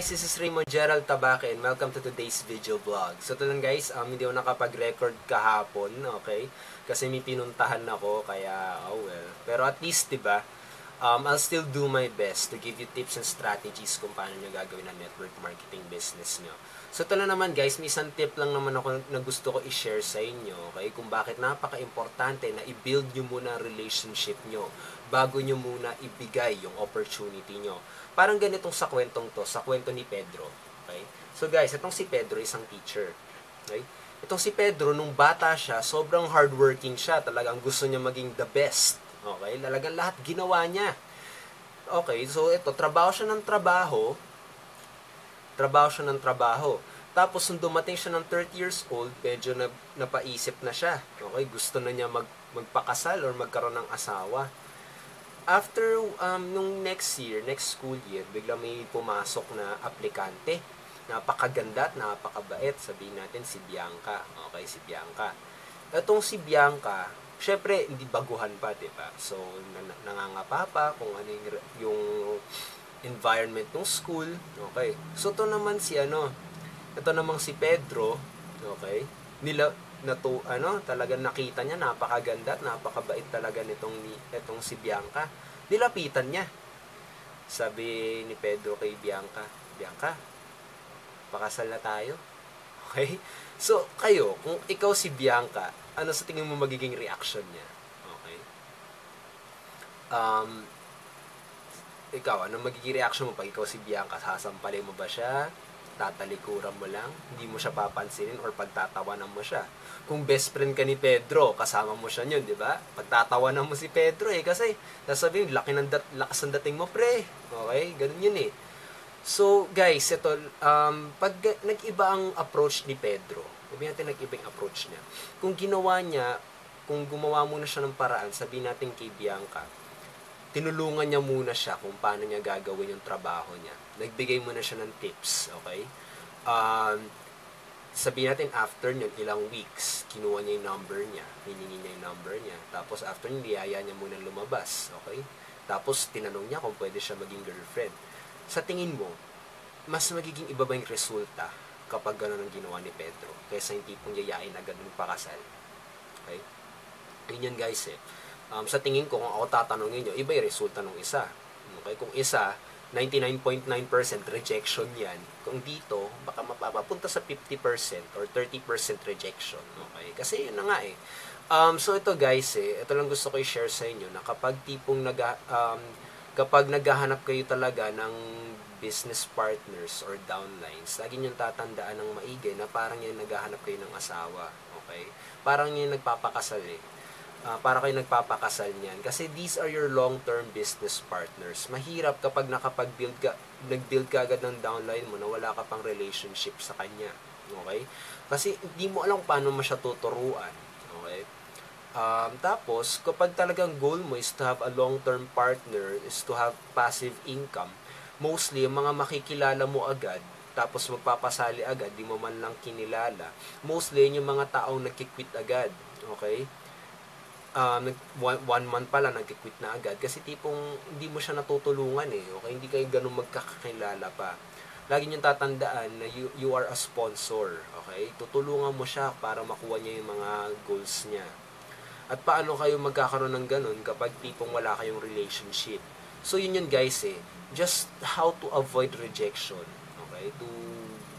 guys, this is Raymond Gerald Tabaque and welcome to today's video vlog. So ito lang guys, hindi ako nakapag-record kahapon, okay? Kasi may pinuntahan ako, kaya oh well. Pero at least, diba, I'll still do my best to give you tips and strategies kung paano nyo gagawin ang network marketing business nyo. So ito na naman guys, may isang tip lang naman ako na gusto ko i-share sa inyo, okay? Kung bakit napaka-importante na i-build nyo muna ang relationship nyo bago nyo muna ibigay yung opportunity nyo. Parang ganitong sa kwentong to, sa kwento ni Pedro, okay? So guys, itong si Pedro isang teacher, okay? Itong si Pedro, nung bata siya, sobrang hardworking siya, talagang gusto niya maging the best. Okay, talagang lahat ginawa niya. Okay, so ito, trabaho siya ng trabaho. Tapos, nung dumating siya ng 30 years old, medyo napaisip na siya. Okay, gusto na niya magpakasal or magkaroon ng asawa. After, nung next school year, bigla may pumasok na aplikante. Napakaganda at napakabait. Sabihin natin si Bianca. Okay, si Bianca. Itong si Bianca, syempre, hindi baguhan pa, diba? So, nangangapa pa kung ano yung environment ng school. Okay. So, ito naman si Pedro, okay? Talagang nakita niya, napakaganda at napakabait talaga itong si Bianca. Nilapitan niya. Sabi ni Pedro kay Bianca, Bianca, pakasal na tayo. Okay? So, kayo, kung ikaw si Bianca, ano sa tingin mo magiging reaction niya? Okay? Ikaw, ano magiging reaction mo pag ikaw si Bianca? Sasampalin mo ba siya? Tatalikuran mo lang? Hindi mo siya papansinin or pagtatawanan mo siya? Kung best friend ka ni Pedro, kasama mo siya yun, di ba? Pagtatawanan mo si Pedro kasi sasabihin, lakas ng dating mo, pre. Okay? Ganun yun eh. So, guys, ito, pag nag-iba ang approach ni Pedro, sabihin natin nag-iba yung approach niya. Kung gumawa muna siya ng paraan, sabihin natin kay Bianca, tinulungan niya muna siya kung paano niya gagawin yung trabaho niya. Nagbigay muna siya ng tips, okay? Sabihin natin after yun, ilang weeks, kinuha niya yung number niya, hiningi niya yung number niya. Tapos after yun, niyaya niya muna lumabas, okay? Tapos tinanong niya kung pwede siya maging girlfriend. Sa tingin mo, mas magiging iba ba yung resulta kapag gano'n ang ginawa ni Pedro kaysa yung tipong yayain na gano'n pakasal? Okay? Yun guys eh. Sa tingin ko, kung ako tatanungin nyo, iba yung resulta ng isa. Okay? Kung isa, 99.9% rejection yan. Kung dito, baka mapapapunta sa 50% or 30% rejection. Okay? Kasi yun na nga eh. So ito guys ito lang gusto ko i-share sa inyo na kapag tipong kapag naghahanap kayo talaga ng business partners or downlines, lagi nyo tatandaan ng maigi na parang yung naghahanap kayo ng asawa. Okay? Parang yung nagpapakasal eh. Para kayo nagpapakasal niyan. Kasi these are your long-term business partners. Mahirap kapag nag-build ka agad ng downline mo na wala ka pang relationship sa kanya. Okay? Kasi hindi mo alam paano mo siya tuturuan. Okay? Tapos, kapag talagang goal mo is to have a long-term partner, is to have passive income, mostly, yung mga makikilala mo agad, tapos magpapasali agad, di mo man lang kinilala, mostly, yung mga taong nagkikwit agad, okay? 1 month pa lang, nagkikwit na agad, kasi tipong, hindi mo siya natutulungan eh, okay? Hindi kayo ganun magkakakilala pa. Lagi niyong tatandaan na you are a sponsor, okay? Tutulungan mo siya para makuha niya yung mga goals niya. At paano kayo magkakaroon ng ganun kapag tipong wala kayong relationship? So, yun guys eh. Just how to avoid rejection. Okay?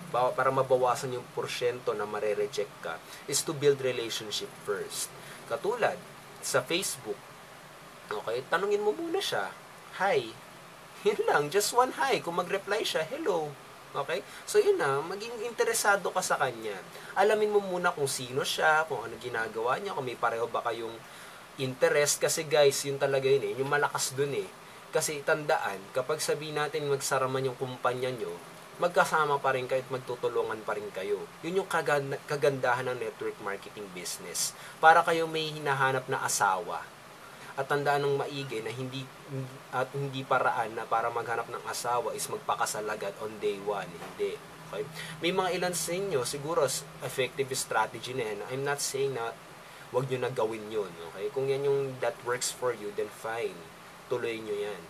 Para mabawasan yung porsyento na mare-reject ka is to build relationship first. Katulad, sa Facebook. Okay? Tanungin mo muna siya. Hi. Yun lang. Just one hi. Kung mag-reply siya, hello. Okay? So, yun na. Maging interesado ka sa kanya. Alamin mo muna kung sino siya, kung ano ginagawa niya, kung may pareho ba kayong interest. Kasi guys, yun talaga yun eh. Yung malakas dun eh. Kasi tandaan, kapag sabihin natin magsara man yung kumpanya nyo, magkasama pa rin kayo at magtutulungan pa rin kayo. Yun yung kagandahan ng network marketing business. Para kayo may hinahanap na asawa. At tandaan ng maigi na hindi paraan na para maghanap ng asawa is magpakasal agad on day 1. Hindi. Okay? May mga ilan sa inyo, siguro effective strategy na yan. I'm not saying na wag nyo na gawin yun. Okay? Kung yan yung that works for you, then fine. Tuloy nyo yan.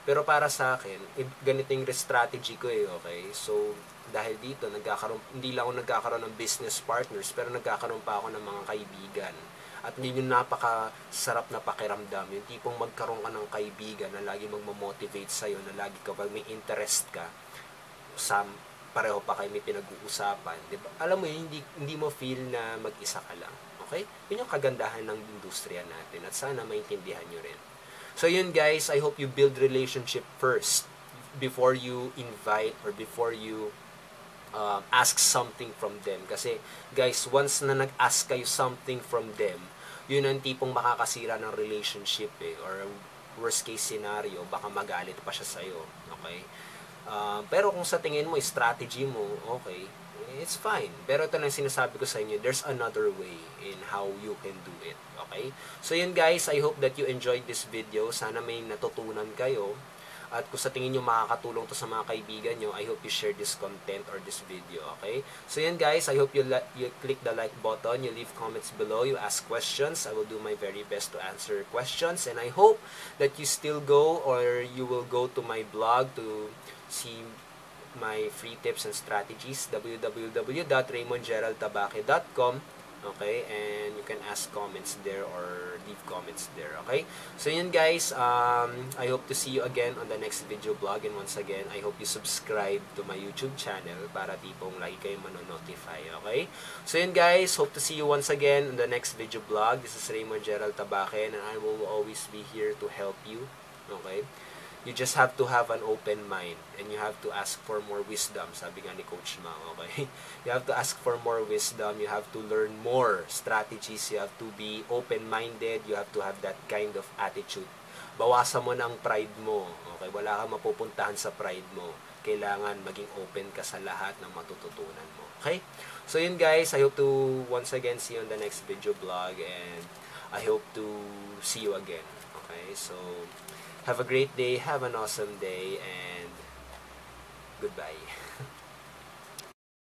Pero para sa akin, ganito yung strategy ko okay? So, dahil dito, hindi lang ako nagkakaroon ng business partners, pero nagkakaroon pa ako ng mga kaibigan. At yun yung napakasarap na pakiramdam. Yung tipong magkaroon ka ng kaibigan na lagi magmamotivate sa'yo, na lagi kapag may interest ka, pareho pa kayo may pinag-uusapan. Diba? Alam mo yun, hindi mo feel na mag-isa ka lang. Okay? Yun yung kagandahan ng industriya natin. At sana maintindihan nyo rin. So yun guys, I hope you build relationship first before you invite or before you ask something from them. Kasi, guys, once na nag-ask kayo something from them, yun ang tipong makakasira ng relationship or worst case scenario, baka magalit pa siya sa'yo. Okay? Pero kung sa tingin mo, strategy mo, okay, it's fine. Pero ito na sinasabi ko sa inyo, there's another way in how you can do it. Okay? So yun guys, I hope that you enjoyed this video. Sana may natutunan kayo. At kung sa tingin nyo makakatulong to sa mga kaibigan nyo, I hope you share this content or this video, okay? So yan guys, I hope you click the like button, you leave comments below, you ask questions. I will do my very best to answer questions. And I hope that you still go or you will go to my blog to see my free tips and strategies, www.raymondgeraldtabaque.com. Okay, and you can ask comments there or leave comments there, okay? So yun guys, I hope to see you again on the next video blog, and once again, I hope you subscribe to my YouTube channel para tipong lagi kayong manonotify, okay? So yun guys, hope to see you once again on the next video blog. This is Raymond Gerald Tabaque, and I will always be here to help you, okay? You just have to have an open mind and you have to ask for more wisdom, sabi nga ni Coach Mang, okay? You have to ask for more wisdom, you have to learn more strategies, you have to be open-minded, you have to have that kind of attitude. Bawasan mo ng pride mo, okay? Wala kang mapupuntahan sa pride mo. Kailangan maging open ka sa lahat ng matututunan mo, okay? So yun guys, I hope to once again see you on the next video blog, and I hope to see you again, okay? So have a great day, have an awesome day, and goodbye.